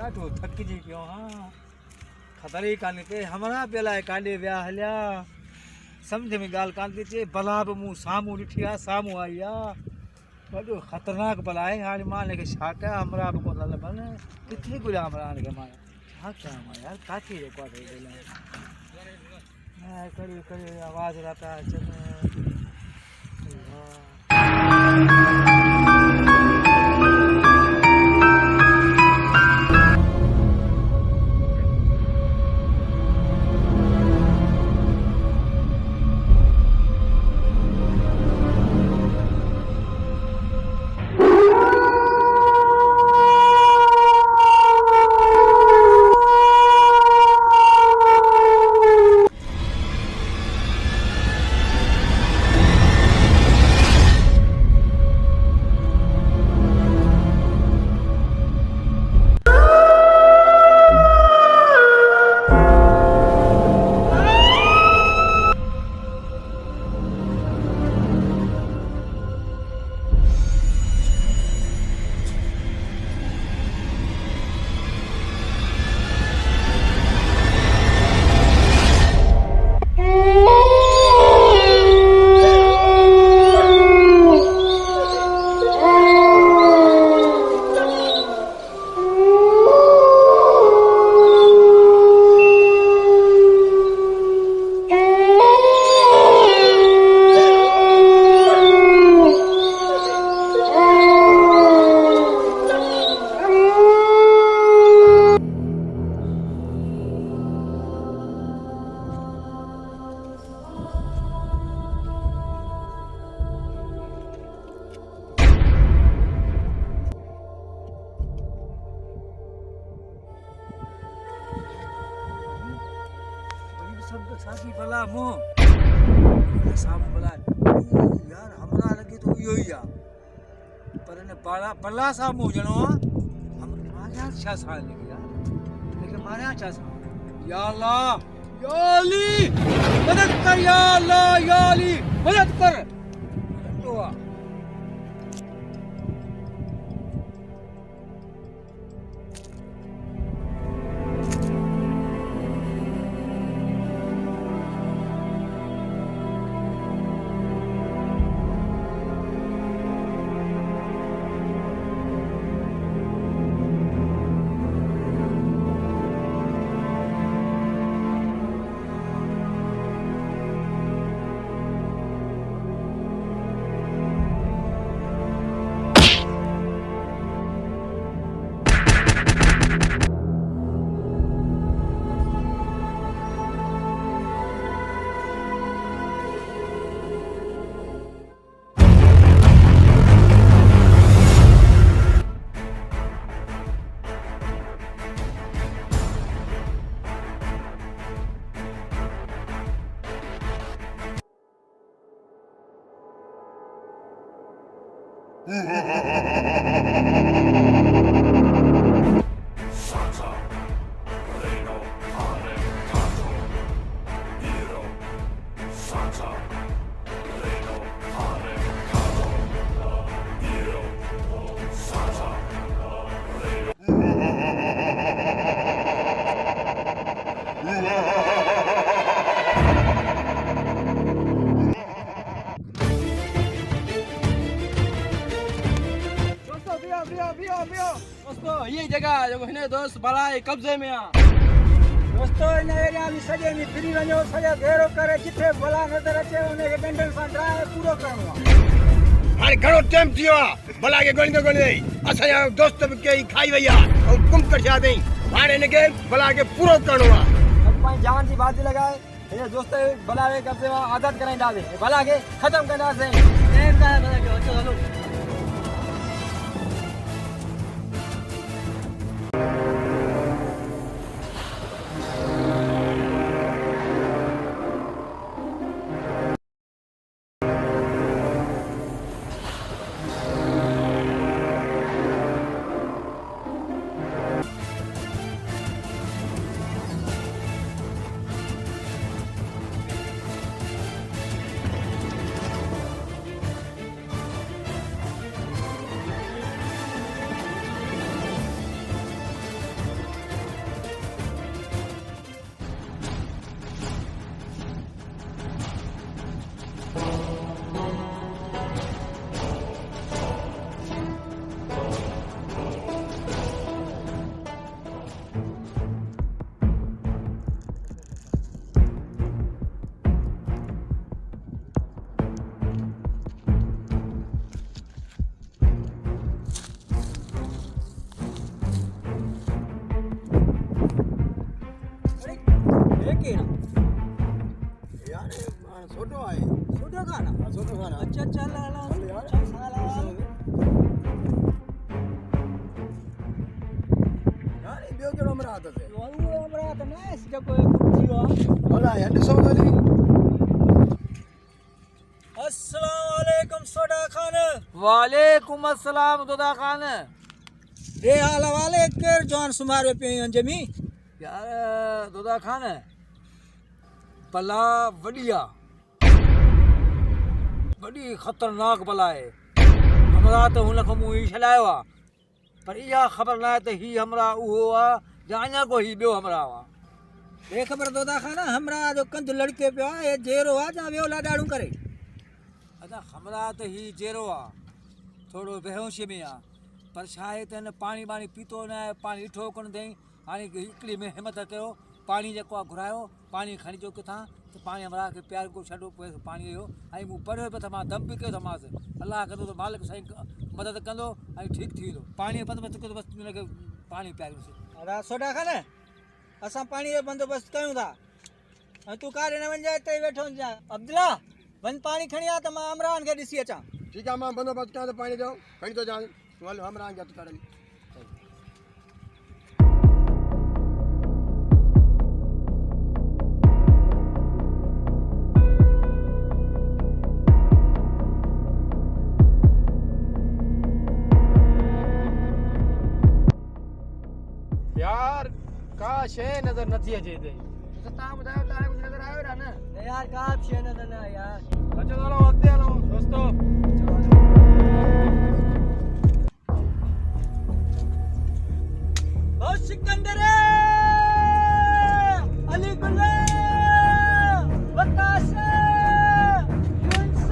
ॾाढो थकिजी पियो हाँ ख़बर ई कान्हे पे हमारा पेला काॾे विया हलिया सम्झ में ॻाल्हि कान थी अचे बला बि मूं साम्हूं ॾिठी आहे साम्हूं आई आहे ॾाढो ख़तरनाक बला आहे हाणे मां हिनखे छा कयां हमरा बि कोन था लभनि किथे ॻोल्हियां हमरा हिनखे मां छा कयां मां यार काथे जेको आहे ॻोल्हियां करे करे आवाज़ था पिया अचनि साथी भला मो साम भला यार हमरा लगे तो इहो ही आ पर ने भला सामू जणो हम मारिया छा सा लगे यार लेकिन मारिया छा सा या अल्लाह या अली मदद कर या अल्लाह या अली मदद कर तो दोस्तों ये जगह जो हिने दोस्त बलाए कब्जे में आ दोस्तों इन एरिया में सजे में फिरी वञो सॼो घेरो करे जिथे बला नज़र अचे उन खे डंडल सां ड्राए पूरो करणो आहे हाणे घणो टाइम थी वियो आहे बला खे ॻोल्हींदे असांजा दोस्त बि कई खाई वई आहे ऐं गुम करे छॾिया अथई हाणे हिनखे बला खे पूरो करणो आहे पंहिंजी जान जी बाजी लॻाए हिन दोस्त बला खे कब्जे मां आज़ादु कराईंदासीं बला खे ख़तमु कंदासीं हलो खाना सोटो खाना अच्छा चल हलो चल यार। चल साला यार ये बियो केड़ो हमरा आदत है वो हमरा तो ना इस जगह कुछ होला हंड सो गली अस्सलाम वालेकुम सोडा खान वालेकुम अस्सलाम दोदा खान रे हाल वाले केर जान सुमारे पे जमी यार दोदा खान बला वडिया बड़ी खतरनाक बला है हमरा तो हुन को मुई छलायो आ पर इहा खबर ना त ही हमरा उहो आ जाना को ही बियो हमरा आ रे खबर दोदा खान हमरा जो कंद लड़के पे आ ये जेरो आ जा वेला डाड़ू करे अच्छा हमरा तो ही जेरो आ थोड़ो बेहोश में आ पर छाए त न पानी बानी पीतो न पानी ॾिठो कोन अथई हाणे हिकिड़ी में हिमत कयो पानी जेको आहे घुरायो पानी खणी अचो किथां त पाणी हमरा खे प्यार को छॾो पियो पाणी जो ऐं मूं पढ़ियो पियो त मां दम बि कयो त मांसि अलाह कंदो त मालिक साईं मदद कंदो ऐं ठीकु थी वेंदो पाणीअ जो बंदोबस्तु कयो त बसि हुनखे पाणी पियारियोसीं अड़ा सोडा खान असां पाणीअ जो बंदोबस्तु कयूं था ऐं तूं काॾे न वञजांइ हिते ई वेठो हुजांइ अब्दुल्ला वञ पाणी खणी आ त मां इमरान खे ॾिसी अचां ठीक है मां बंदोबस्त कयां तो पानी जो खणी तो जान वाल हमरा आ गया तो करली यार का शे नजर नथी अचे दे तो ता बुधायो तारे कुछ नजर आयो रा न यार का छे न न यार अच्छा चलो अॻिते हलो दोस्तो ओ सिकंदर अली गुल्ला वकास यूनुस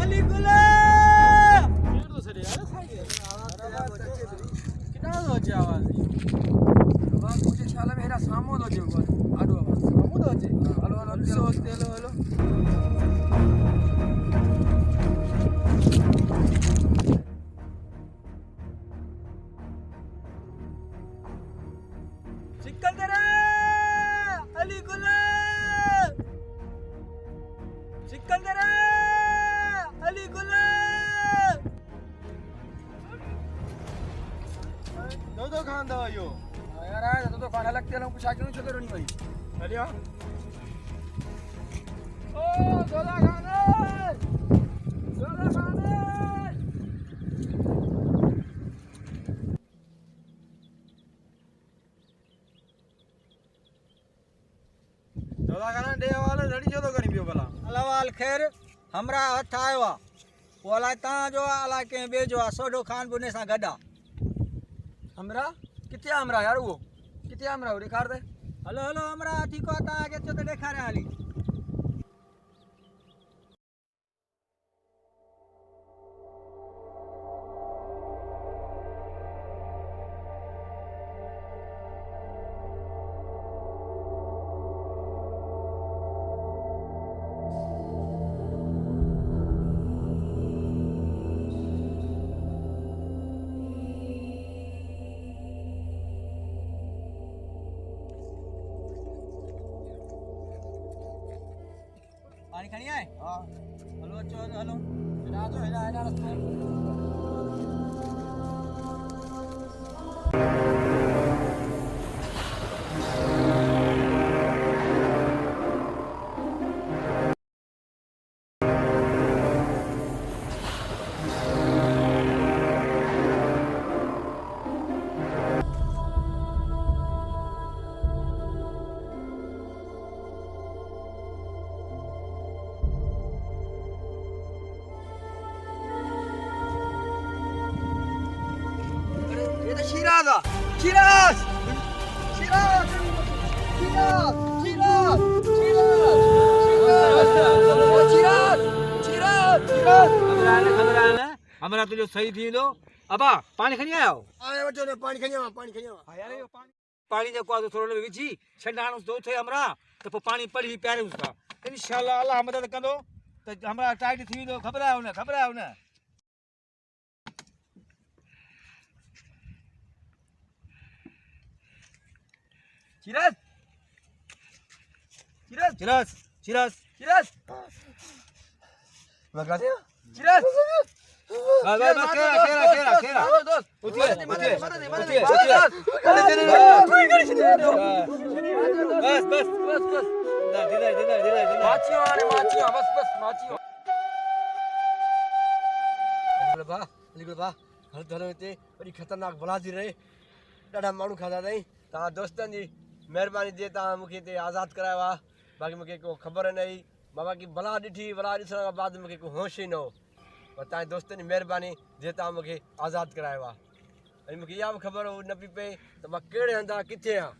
अली गुल्ला यार तो सरे यार कितना हो जे आवाज बाबा मुझे ख्याल में मेरा सामो दो जे आडो आवाज सामो दो जे hello hello hello hello Sikandar Ali Gulla Sikandar Ali गुल्ला दो खान दो यो यार आ दो खान लगते ना कुछ आके नहीं चलो नहीं भाई चलियो ओ दोला खान दोला खान डे वाले रेडी जो तो करी पियो भला अलावाल खैर हमरा हथ आयो आ वो अलाए तव्हां जो आहे अलाए कंहिं ॿिए जो आहे सोडो खान बि उन सां गॾु आहे हमरा किथे हमरा यार वो किथे हमरा वो दिखा दे हलो हलो हमरा ठीकु आहे तव्हांखे अचो त ॾेखारियां हली पानी खणी आए हां हलो अचो हलो हेडा जो हेडा रस्तो ये तो शिराज आ शिराज शिराज शिराज शिराज शिराज शिराज खबर आने हमरा तुझो सही थी दो अबा पानी खणी आयो आए वठो ने पानी खणी आ यार ये पानी जो को थोड़ो विझी छंडाणो दो थे हमरा तो पानी पड़ी प्यारे उसका इंशाल्लाह अल्लाह मदद कंदो तो हमरा टाइट थी दो खबर आयो न चिराज चिराज चिराज चिराज चिराज मैं कहते हैं चिराग बस खेरा दोस्त उठिए बस माचियो बस माचियो निकल बा हर धरो हिते वॾी ख़तरनाक बला थी रहे ॾाढा माण्हू खाधा अथई तव्हां दोस्तनि जी महिरबानी जे तव्हां मूंखे हिते आज़ादु करायो आहे बाक़ी मूंखे को ख़बर न हुई मां बाक़ी बला ॾिठी बला ॾिसण खां बाद मूंखे को होश ई न हो पर तव्हांजे दोस्तनि जी महिरबानी जे तव्हां मूंखे आज़ादु करायो आहे ऐं मूंखे इहा बि ख़बर हो न पई पए त मां कहिड़े हंधि आहे किथे आहियां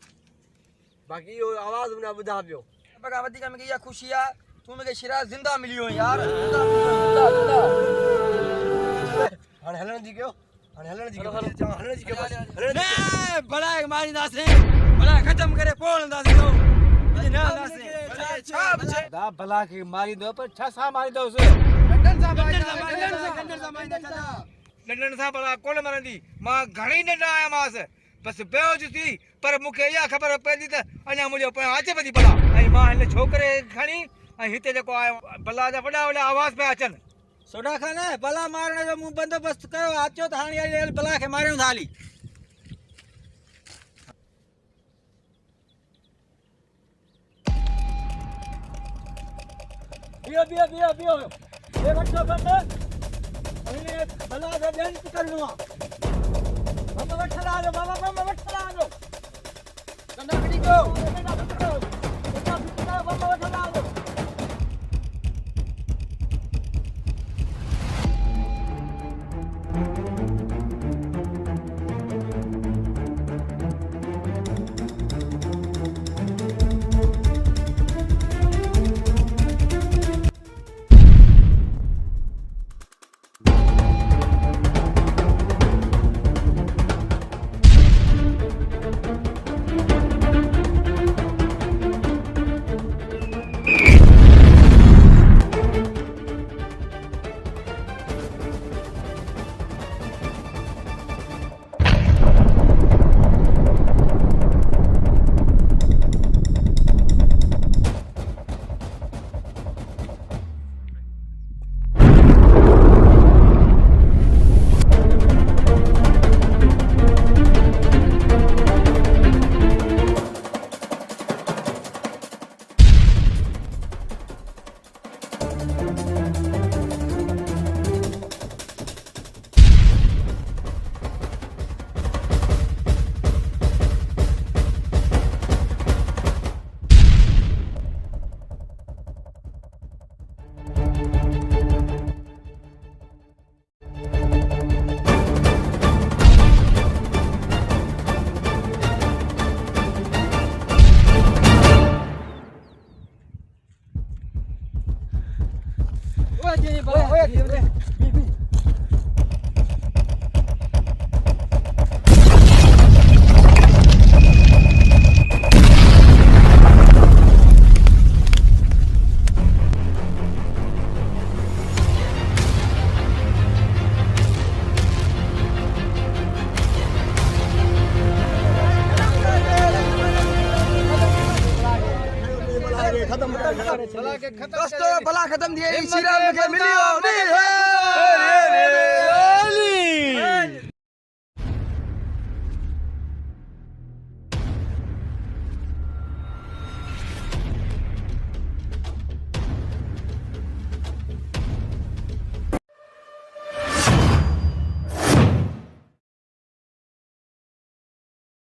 बाक़ी इहो आवाज़ बि न ॿुधा पियो बगा वधीक मूंखे इहा ख़ुशी आहे तूं मूंखे शिराज ज़िंदा मिलियो यार ज़िंदा हाणे हलण जी कयो हलण जी कयो बड़ा मारींदासीं बड़ा ख़तम करे पोइ हलंदासीं दा भला खे मारींदो पर छा सां मारींदोसि डंडन सां भला कोन मरंदी मां घणी डंडा आयामांसि बसि बेहोश थी पर मूंखे इहा ख़बर पवंदी त अञा मुंहिंजो पियो अचे पई भला ऐं मां हिन छोकिरे खणी ऐं हिते जेको आहे भला जा वॾा वॾा आवाज़ पिया अचनि सोडा खान भला मारण जो मूं बंदोबस्तु कयो अचो त हाणे भला खे मारियूं था हली बियो ये वठो बंदि हिन भला जो ॿियनि पकड़णो आहे बाबा वठला आजो बाबा वठला आजो कंदा खड़ी को कंदा पकड़ो बाबा वठला आजो दोस्तों भला खत्म थी शिराज मूंखे मिलियो